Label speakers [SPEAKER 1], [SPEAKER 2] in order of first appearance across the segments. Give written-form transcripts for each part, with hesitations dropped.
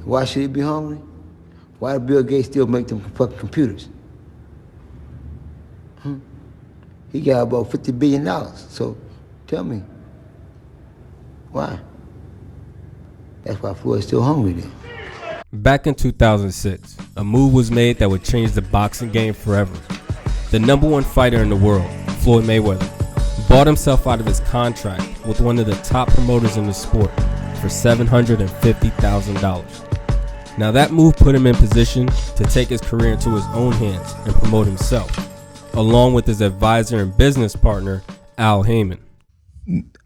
[SPEAKER 1] Why should he be hungry? Why does Bill Gates still make them fucking computers? He got about $50 billion, so tell me, why? That's why Floyd's still hungry then.
[SPEAKER 2] Back in 2006, a move was made that would change the boxing game forever. The #1 fighter in the world, Floyd Mayweather, bought himself out of his contract with one of the top promoters in the sport for $750,000. Now that move put him in position to take his career into his own hands and promote himself, along with his advisor and business partner, Al Haymon.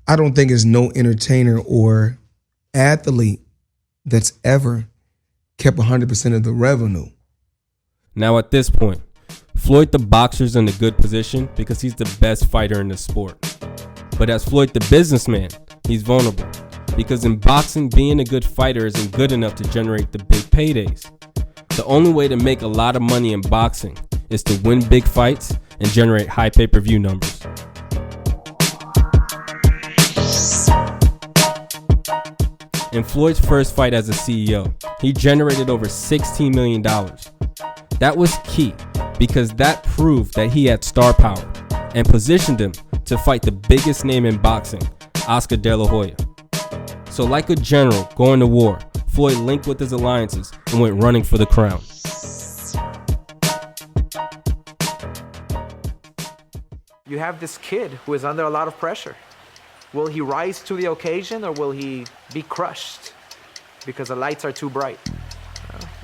[SPEAKER 3] I don't think there's no entertainer or athlete that's ever kept 100% of the revenue.
[SPEAKER 2] Now at this point, Floyd the boxer's in a good position because he's the best fighter in the sport. But as Floyd the businessman, he's vulnerable because in boxing, being a good fighter isn't good enough to generate the big paydays. The only way to make a lot of money in boxing is to win big fights and generate high pay-per-view numbers. In Floyd's first fight as a CEO, he generated over $16 million. That was key because that proved that he had star power and positioned him to fight the biggest name in boxing, Oscar De La Hoya. So like a general going to war, Floyd linked with his alliances and went running for the crown.
[SPEAKER 4] You have this kid who is under a lot of pressure. Will he rise to the occasion or will he be crushed because the lights are too bright?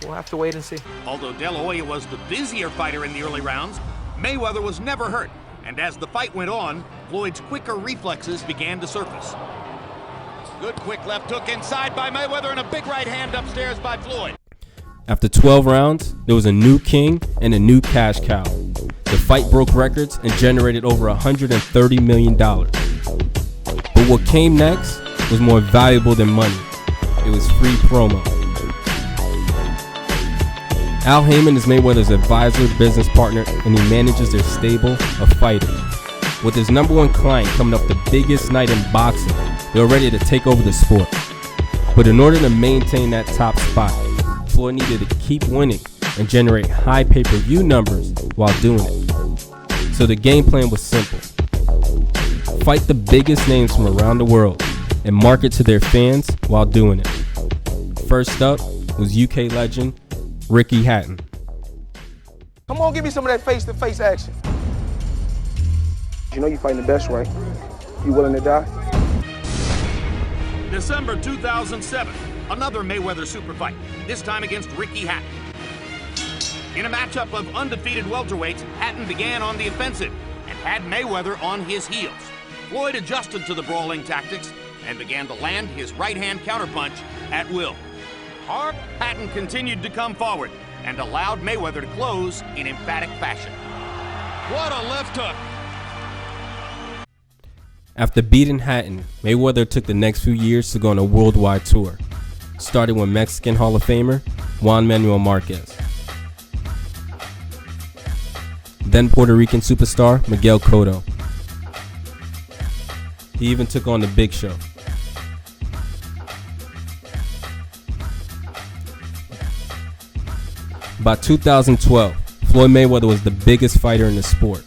[SPEAKER 4] We'll have to wait and see.
[SPEAKER 5] Although De La Hoya was the busier fighter in the early rounds, Mayweather was never hurt. And as the fight went on, Floyd's quicker reflexes began to surface. Good quick left hook inside by Mayweather and a big right hand upstairs by Floyd.
[SPEAKER 2] After 12 rounds, there was a new king and a new cash cow. The fight broke records and generated over $130 million. But what came next was more valuable than money. It was free promo. Al Haymon is Mayweather's advisor, business partner, and he manages their stable of fighters. With his #1 client coming up the biggest night in boxing, they were ready to take over the sport. But in order to maintain that top spot, Floyd needed to keep winning and generate high pay-per-view numbers while doing it. So the game plan was simple. Fight the biggest names from around the world and market to their fans while doing it. First up was UK legend Ricky Hatton.
[SPEAKER 6] Come on, give me some of that face-to-face action. You know you're fighting the best, right? You willing to die?
[SPEAKER 5] December 2007, another Mayweather super fight, this time against Ricky Hatton. In a matchup of undefeated welterweights, Hatton began on the offensive and had Mayweather on his heels. Floyd adjusted to the brawling tactics and began to land his right-hand counterpunch at will. Hatton continued to come forward and allowed Mayweather to close in emphatic fashion. What a left hook!
[SPEAKER 2] After beating Hatton, Mayweather took the next few years to go on a worldwide tour, starting with Mexican Hall of Famer Juan Manuel Marquez. Then Puerto Rican superstar Miguel Cotto. He even took on the Big Show. By 2012, Floyd Mayweather was the biggest fighter in the sport.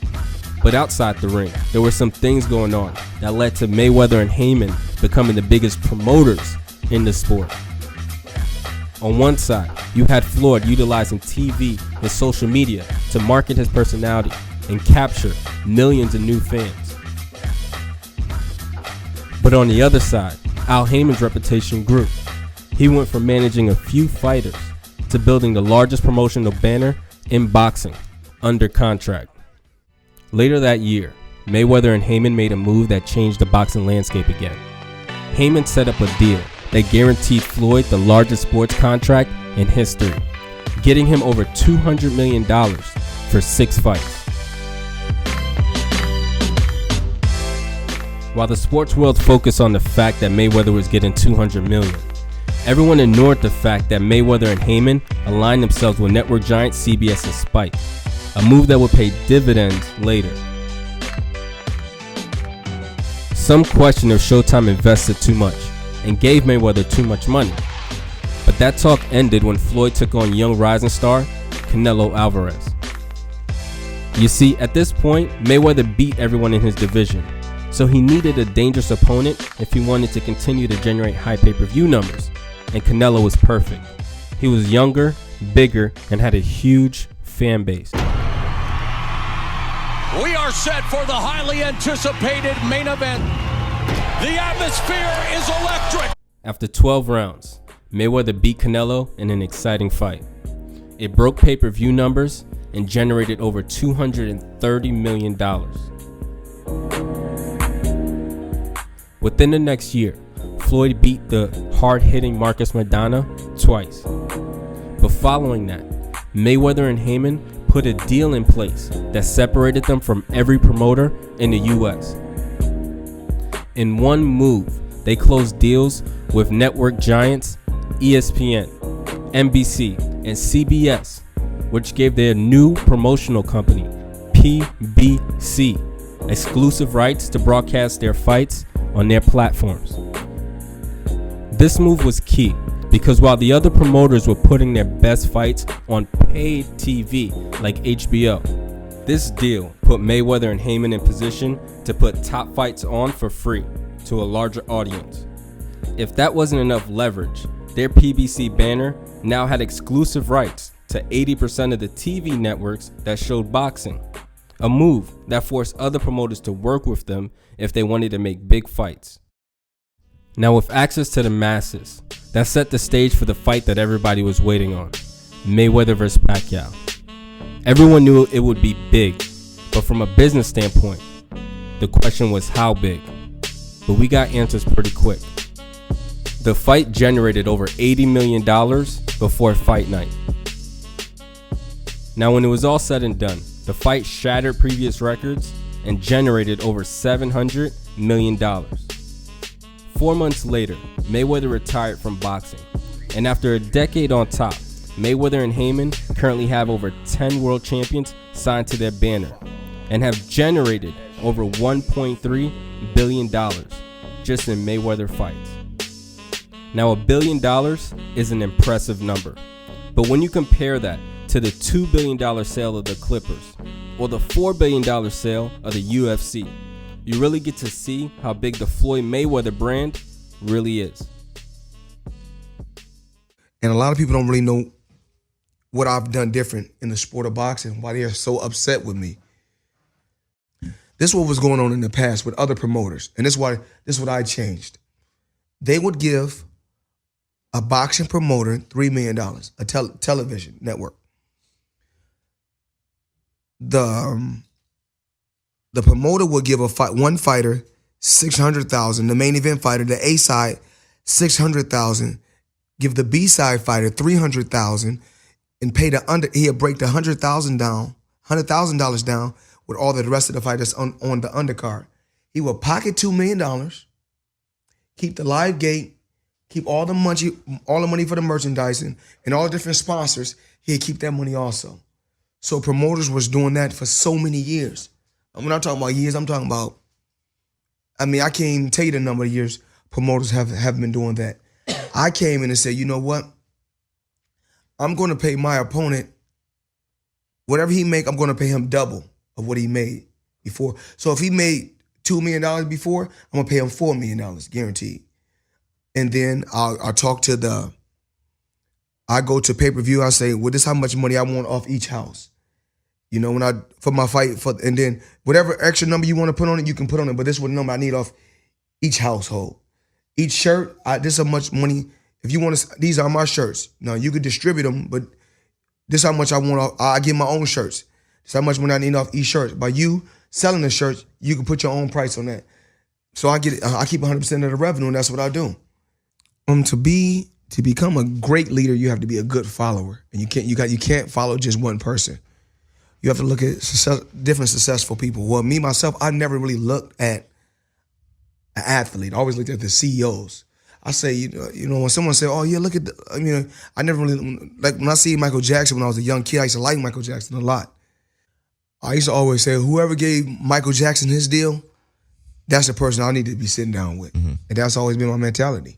[SPEAKER 2] But outside the ring, there were some things going on that led to Mayweather and Haymon becoming the biggest promoters in the sport. On one side, you had Floyd utilizing TV and social media to market his personality and capture millions of new fans. But on the other side, Al Haymon's reputation grew. He went from managing a few fighters to building the largest promotional banner in boxing under contract. Later that year, Mayweather and Haymon made a move that changed the boxing landscape again. Haymon set up a deal that guaranteed Floyd the largest sports contract in history, getting him over $200 million for 6 fights. While the sports world focused on the fact that Mayweather was getting $200 million, everyone ignored the fact that Mayweather and Haymon aligned themselves with network giant CBS and Spike, a move that would pay dividends later. Some question if Showtime invested too much and gave Mayweather too much money. But that talk ended when Floyd took on young rising star Canelo Alvarez. You see, at this point, Mayweather beat everyone in his division, so he needed a dangerous opponent if he wanted to continue to generate high pay-per-view numbers, and Canelo was perfect. He was younger, bigger, and had a huge fan base.
[SPEAKER 7] We are set for the highly anticipated main event. The atmosphere is electric.
[SPEAKER 2] After 12 rounds, Mayweather beat Canelo in an exciting fight. It broke pay-per-view numbers and generated over $230 million. Within the next year, Floyd beat the hard-hitting Marcus Maidana twice. But following that, Mayweather and Haymon put a deal in place that separated them from every promoter in the US. In one move, they closed deals with network giants ESPN, NBC, and CBS, which gave their new promotional company, PBC, exclusive rights to broadcast their fights on their platforms. This move was key because while the other promoters were putting their best fights on paid TV like HBO, this deal put Mayweather and Haymon in position to put top fights on for free to a larger audience. If that wasn't enough leverage, their PBC banner now had exclusive rights to 80% of the TV networks that showed boxing, a move that forced other promoters to work with them if they wanted to make big fights. Now with access to the masses, that set the stage for the fight that everybody was waiting on, Mayweather vs. Pacquiao. Everyone knew it would be big, but from a business standpoint, the question was how big. But we got answers pretty quick. The fight generated over $80 million before fight night. Now when it was all said and done, the fight shattered previous records and generated over $700 million. 4 months later, Mayweather retired from boxing, and after a decade on top, Mayweather and Haymon currently have over 10 world champions signed to their banner and have generated over $1.3 billion just in Mayweather fights. Now $1 billion is an impressive number, but when you compare that to the $2 billion sale of the Clippers or the $4 billion sale of the UFC, you really get to see how big the Floyd Mayweather brand really is.
[SPEAKER 3] And a lot of people don't really know what I've done different in the sport of boxing, why they're so upset with me. This is what was going on in the past with other promoters, and this is what I changed. They would give a boxing promoter $3 million, a television network. The promoter would give one fighter $600,000, the main event fighter, the A side, $600,000, give the B side fighter $300,000, and pay he'll break the $100,000 down with all the rest of the fighters on the undercard. He will pocket $2 million, keep the live gate, keep all the money for the merchandising and all the different sponsors. He'll keep that money also. So promoters was doing that for so many years. And when I'm talking about years, I'm talking about, I can't even tell you the number of years promoters have been doing that. I came in and said, you know what? I'm going to pay my opponent, whatever he make, I'm going to pay him double of what he made before. So if he made $2 million before, I'm going to pay him $4 million, guaranteed. And then I'll talk to I go to pay-per-view, I say, well, this is how much money I want off each house. You know, for my fight, and then whatever extra number you want to put on it, you can put on it, but this is what number I need off each household. Each shirt, this is how much money, if you want to, these are my shirts. Now, you could distribute them, but this is how much I want off, I get my own shirts. This is how much money I need off each shirt. By you selling the shirts, you can put your own price on that. So I keep 100% of the revenue, and that's what I do. To become a great leader, you have to be a good follower, and you can't follow just one person. You have to look at different successful people. Well, me myself, I never really looked at an athlete. I always looked at the CEOs. I say, you know, when someone say, "Oh yeah, look at," I never really like when I see Michael Jackson when I was a young kid. I used to like Michael Jackson a lot. I used to always say, whoever gave Michael Jackson his deal, that's the person I need to be sitting down with, and that's always been my mentality.